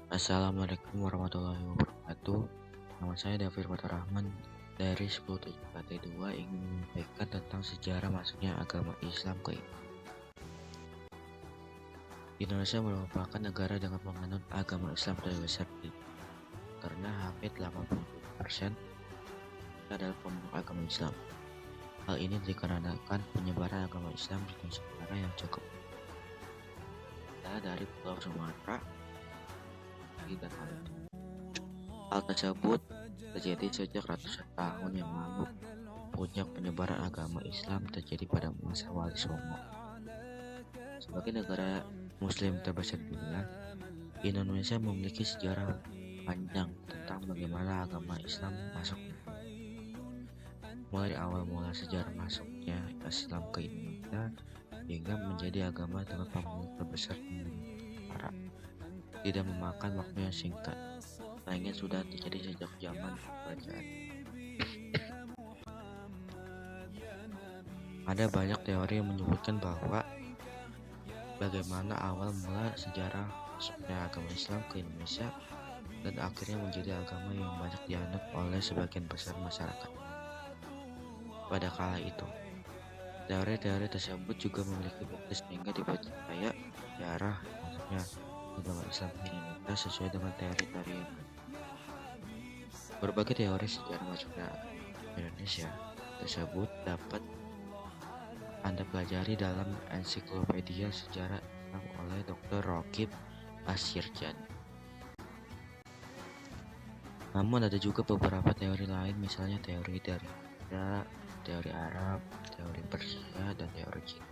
Assalamualaikum warahmatullahi wabarakatuh. Nama saya David Fathurrahman dari 10 KT2 ingin menyampaikan tentang sejarah masuknya agama Islam ke Indonesia. Indonesia merupakan negara dengan penganut agama Islam terbesar di dunia, karena hampir 80% adalah pemeluk agama Islam. Hal ini dikarenakan penyebaran agama Islam di Nusantara yang cukup dari Pulau Sumatera dan Maluku. Hal tersebut terjadi sejak ratusan tahun yang lalu. Puncak penyebaran agama Islam terjadi pada masa Wali Songo. Sebagai negara Muslim terbesar di dunia, Indonesia memiliki sejarah panjang tentang bagaimana agama Islam masuk. Mulai awal mula sejarah masuknya Islam ke Indonesia hingga menjadi agama dengan pemeluk terbesar di Nusantara, tidak memakan waktu yang singkat. Lainnya sudah terjadi sejak zaman kerajaan. Ada banyak teori yang menyebutkan bahwa bagaimana awal mula sejarah masuknya agama Islam ke Indonesia dan akhirnya menjadi agama yang banyak dianut oleh sebagian besar masyarakat pada kala itu. Teori-teori tersebut juga memiliki bukti sehingga dipercaya sejarah masuknya agama Islam ke Indonesia sesuai dengan teori-teori yang ada. Berbagai teori sejarah masuknya Indonesia tersebut dapat Anda pelajari dalam ensiklopedia sejarah Islam oleh Dr. Roqib Asyirjan. Namun ada juga beberapa teori lain, misalnya teori dari India, teori Arab, teori Persia, dan teori Cina.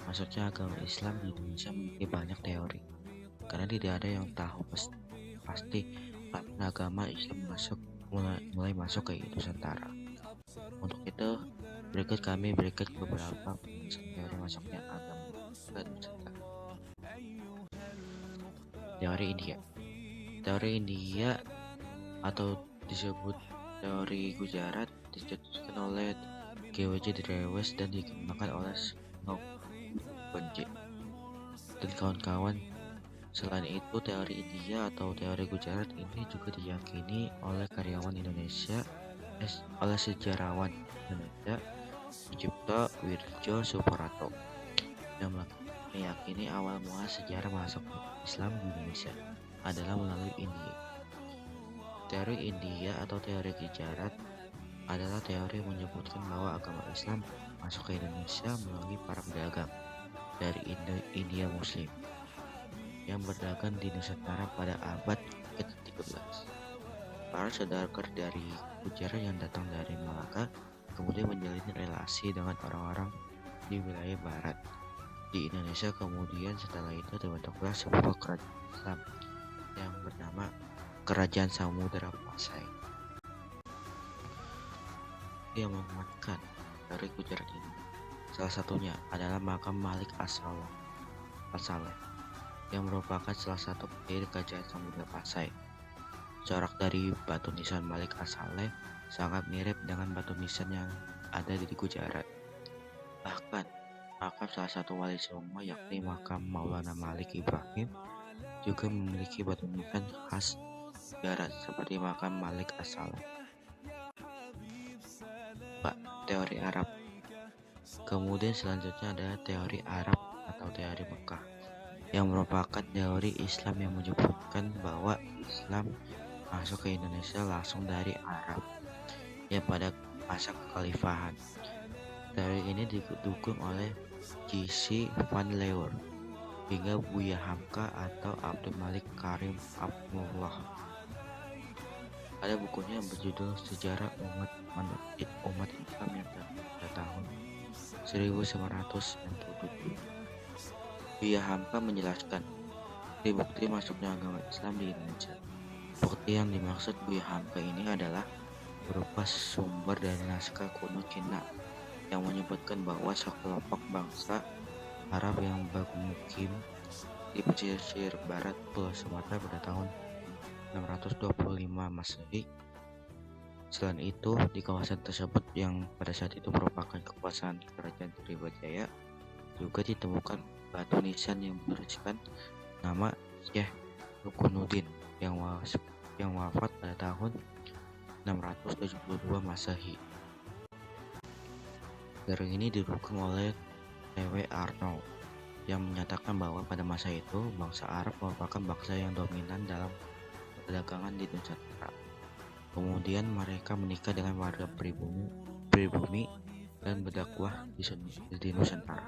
Masuknya agama Islam di Indonesia memiliki banyak teori, karena tidak ada yang tahu pasti kapan agama Islam mulai masuk ke Nusantara. Untuk itu, berikut kami berikan beberapa penjelasan teori masuknya agama ke Nusantara. Teori India. Teori India atau disebut teori Gujarat dicetuskan oleh G.W.J. Drewes dan dikembangkan oleh Snow Benje dan kawan-kawan. Selain itu, teori India atau teori Gujarat ini juga diyakini oleh karyawan Indonesia oleh sejarawan Indonesia Sucipto Wirjo Suprato yang meyakini awal mula sejarah masuk Islam di Indonesia adalah melalui India. Teori India atau teori Gujarat adalah teori yang menyebutkan bahwa agama Islam masuk ke Indonesia melalui para pedagang dari India Muslim yang berdagang di Nusantara pada abad ke-13. Para saudagar dari Gujarat yang datang dari Malaka kemudian menjalin relasi dengan orang-orang di wilayah barat di Indonesia. Kemudian setelah itu terbentuklah sebuah kerajaan Islam yang bernama Kerajaan Samudra Pasai yang menguatkan dari Gujarat ini. Salah satunya adalah makam Malik As-Saleh yang merupakan salah satu pendiri Kerajaan Samudra Pasai. Corak dari batu nisan Malik As-Saleh sangat mirip dengan batu nisan yang ada di Gujarat. Bahkan, makam salah satu wali songo yakni makam Maulana Malik Ibrahim juga memiliki batu nisan khas Gujarat seperti makam Malik As-Saleh. Teori Arab. Kemudian selanjutnya adalah teori Arab atau teori Mekah yang merupakan teori Islam yang menyebutkan bahwa Islam masuk ke Indonesia langsung dari Arab yang pada masa kekhalifahan. Teori ini didukung oleh J.C. Van Leeuwen hingga Buya Hamka atau Abdul Malik Karim Abdullah. Ada bukunya yang berjudul Sejarah Umat Islam yang pada tahun 1997. Buya Hamka menjelaskan bukti masuknya agama Islam di Indonesia. Bukti yang dimaksud Buya Hamka ini adalah berupa sumber dari naskah kuno Cina yang menyebutkan bahwa sekelompok bangsa Arab yang bermukim di pesisir barat Pulau Sumatera pada tahun 625 Masehi. Selain itu, di kawasan tersebut yang pada saat itu merupakan kekuasaan Kerajaan Sriwijaya juga ditemukan batu nisan yang berisikan nama Syekh Rukunuddin yang wafat pada tahun 672 Masehi. Teori ini didukung oleh T.W. Arnold yang menyatakan bahwa pada masa itu bangsa Arab merupakan bangsa yang dominan dalam perdagangan di Nusantara. Kemudian mereka menikah dengan warga pribumi dan berdakwah di Nusantara.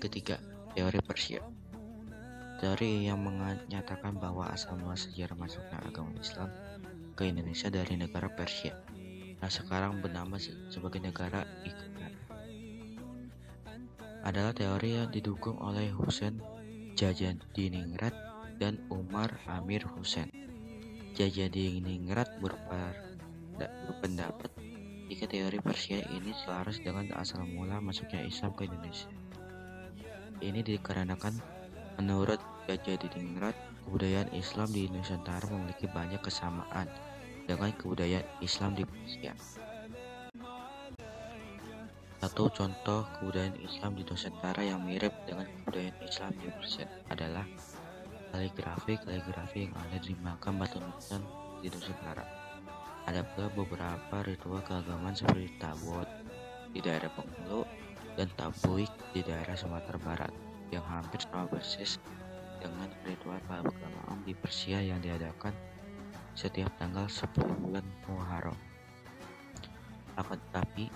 Ketiga, teori Persia. Teori yang menyatakan bahwa asal mula sejarah masuknya agama Islam ke Indonesia dari negara Persia, yang sekarang bernama sebagai negara Iran, adalah teori yang didukung oleh Husain Jajadiningrat dan Umar Amir Husain. Jajadiningrat berpendapat jika teori Persia ini selaras dengan asal mula masuknya Islam ke Indonesia. Ini dikarenakan menurut Jajadiningrat, kebudayaan Islam di Nusantara memiliki banyak kesamaan dengan kebudayaan Islam di Persia. Satu contoh kebudayaan Islam di Nusantara yang mirip dengan kebudayaan Islam di Persia adalah kaligrafi yang ada di makam batu nisan di Nusantara. Ada pula beberapa ritual keagamaan seperti Tabot di daerah Bengkulu dan Tabuik di daerah Sumatera Barat yang hampir sama persis dengan ritual keagamaan di Persia yang diadakan setiap tanggal 10 bulan Muharram. Akan tetapi,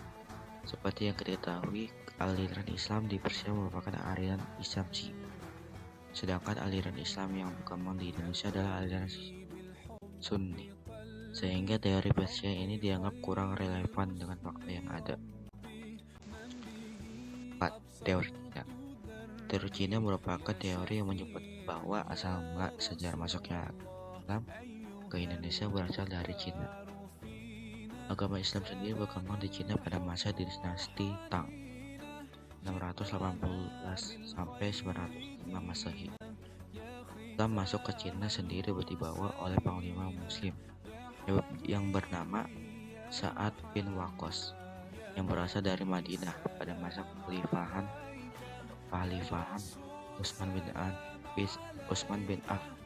seperti yang kita ketahui, aliran Islam di Persia merupakan aliran Islam Syiah. Sedangkan aliran Islam yang berkembang di Indonesia adalah aliran Sunni. Sehingga teori Persia ini dianggap kurang relevan dengan fakta yang ada. 4. Teori Cina. Teori Cina merupakan teori yang menyebut bahwa asal mula sejarah masuknya Islam ke Indonesia berasal dari Cina. Agama Islam sendiri berkembang di Cina pada masa dinasti Tang 618 sampai 905 Masehi. Islam masuk ke Cina sendiri dibawa oleh panglima Muslim yang bernama Sa'ad bin Waqqas yang berasal dari Madinah pada masa kekhalifahan Utsman bin Affan.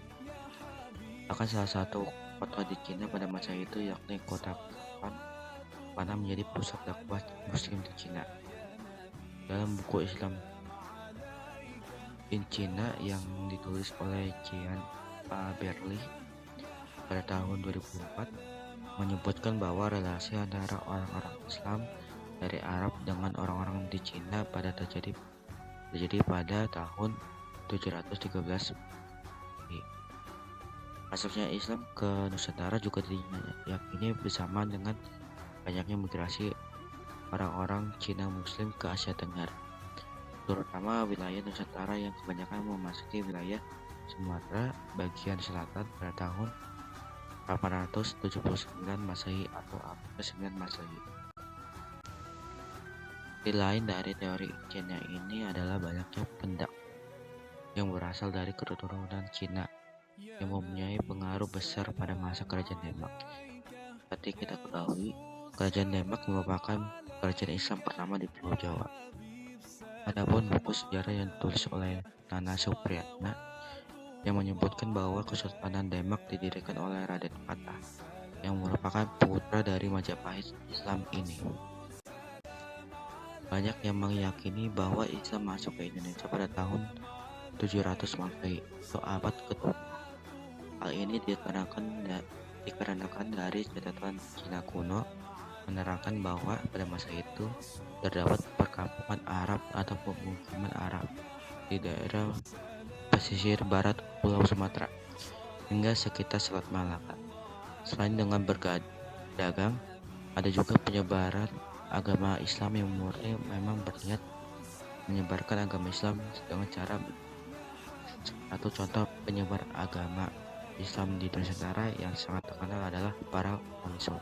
Bahkan salah satu kota di Cina pada masa itu yakni kota Wuhan mana menjadi pusat dakwah Muslim di Cina. Dalam buku Islam in China yang ditulis oleh Jean Berli pada tahun 2004 menyebutkan bahwa relasi antara orang-orang Islam dari Arab dengan orang-orang di Cina terjadi pada tahun 713. Masuknya Islam ke Nusantara juga diyakini bersama dengan banyaknya migrasi orang-orang Cina Muslim ke Asia Tenggara, terutama wilayah Nusantara yang kebanyakan memasuki wilayah Sumatera bagian selatan pada tahun 879 Masehi atau 9 Masehi. Lain dari teori Cina ini adalah banyaknya pendak yang berasal dari keturunan Cina yang mempunyai pengaruh besar pada masa kerajaan Demak. Seperti kita ketahui, kerajaan Demak merupakan kerajaan Islam pertama di Pulau Jawa. Adapun buku sejarah yang ditulis oleh Nana Supriyatna yang menyebutkan bahwa Kesultanan Demak didirikan oleh Raden Fatah yang merupakan putra dari Majapahit Islam ini. Banyak yang meyakini bahwa Islam masuk ke Indonesia pada tahun 700 Masehi atau abad ke-7. Hal ini dikarenakan dari catatan Cina kuno menerangkan bahwa pada masa itu terdapat perkampungan Arab atau pemukiman Arab di daerah pesisir barat Pulau Sumatera hingga sekitar Selat Malaka. Selain dengan berdagang, ada juga penyebaran agama Islam yang murni memang berniat menyebarkan agama Islam dengan cara. Satu contoh penyebar agama Islam di Nusantara yang sangat terkenal adalah para Wali Songo.